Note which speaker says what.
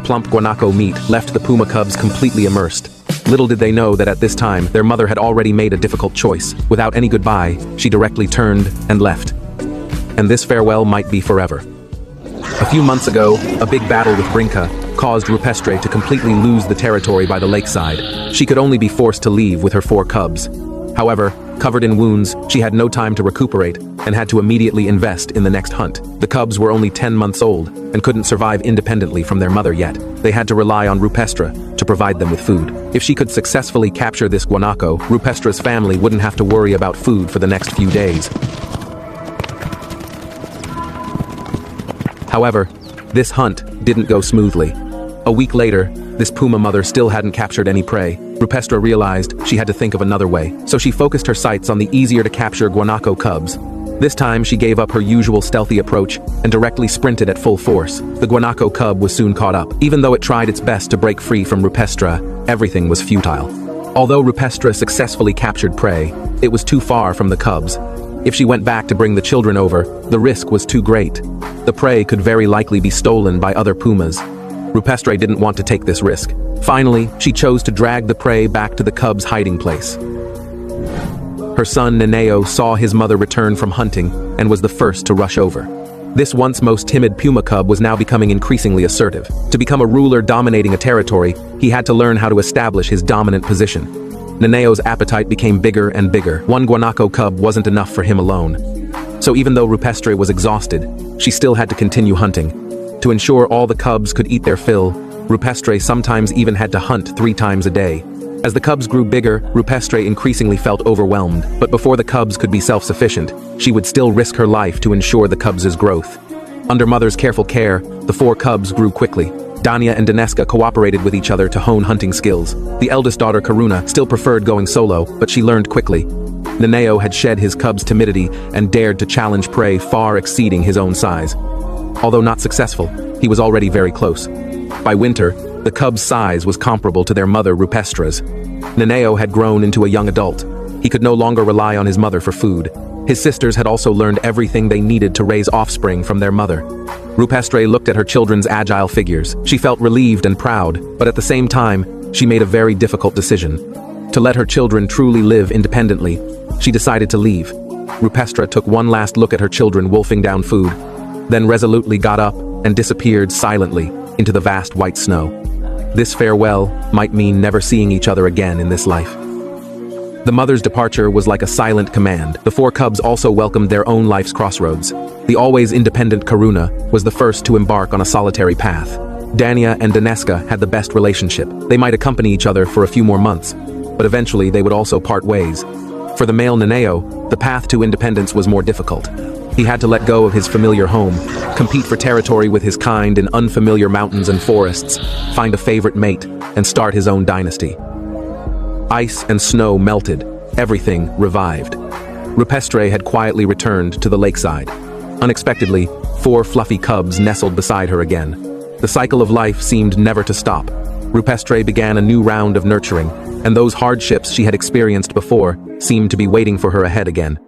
Speaker 1: plump guanaco meat left the puma cubs completely immersed. Little did they know that at this time, their mother had already made a difficult choice. Without any goodbye, she directly turned and left. And this farewell might be forever. A few months ago, a big battle with Brinca caused Rupestre to completely lose the territory by the lakeside. She could only be forced to leave with her 4 cubs. However, covered in wounds, she had no time to recuperate and had to immediately invest in the next hunt. The cubs were only 10 months old and couldn't survive independently from their mother yet. They had to rely on Rupestre to provide them with food. If she could successfully capture this guanaco, Rupestre's family wouldn't have to worry about food for the next few days. However, this hunt didn't go smoothly. A week later, this puma mother still hadn't captured any prey. Rupestre realized she had to think of another way, so she focused her sights on the easier-to-capture guanaco cubs. This time, she gave up her usual stealthy approach and directly sprinted at full force. The guanaco cub was soon caught up. Even though it tried its best to break free from Rupestre, everything was futile. Although Rupestre successfully captured prey, it was too far from the cubs. If she went back to bring the children over, the risk was too great. The prey could very likely be stolen by other pumas. Rupestre didn't want to take this risk. Finally, she chose to drag the prey back to the cubs' hiding place. Her son Neneo saw his mother return from hunting and was the first to rush over. This once most timid puma cub was now becoming increasingly assertive. To become a ruler dominating a territory, he had to learn how to establish his dominant position. Neneo's appetite became bigger and bigger. One guanaco cub wasn't enough for him alone. So even though Rupestre was exhausted, she still had to continue hunting. To ensure all the cubs could eat their fill, Rupestre sometimes even had to hunt 3 times a day. As the cubs grew bigger, Rupestre increasingly felt overwhelmed, but before the cubs could be self-sufficient, she would still risk her life to ensure the cubs' growth. Under mother's careful care, the 4 cubs grew quickly. Dania and Daneska cooperated with each other to hone hunting skills. The eldest daughter, Karuna, still preferred going solo, but she learned quickly. Neneo had shed his cub's timidity and dared to challenge prey far exceeding his own size. Although not successful, he was already very close. By winter, the cub's size was comparable to their mother Rupestre's. Neneo had grown into a young adult. He could no longer rely on his mother for food. His sisters had also learned everything they needed to raise offspring from their mother. Rupestre looked at her children's agile figures. She felt relieved and proud, but at the same time, she made a very difficult decision. To let her children truly live independently, she decided to leave. Rupestre took one last look at her children wolfing down food, then resolutely got up and disappeared silently into the vast white snow. This farewell might mean never seeing each other again in this life. The mother's departure was like a silent command. The 4 cubs also welcomed their own life's crossroads. The always independent Karuna was the first to embark on a solitary path. Dania and Daneska had the best relationship. They might accompany each other for a few more months, but eventually they would also part ways. For the male Neneo, the path to independence was more difficult. He had to let go of his familiar home, compete for territory with his kind in unfamiliar mountains and forests, find a favorite mate, and start his own dynasty. Ice and snow melted, everything revived. Rupestre had quietly returned to the lakeside. Unexpectedly, 4 fluffy cubs nestled beside her again. The cycle of life seemed never to stop. Rupestre began a new round of nurturing, and those hardships she had experienced before seemed to be waiting for her ahead again.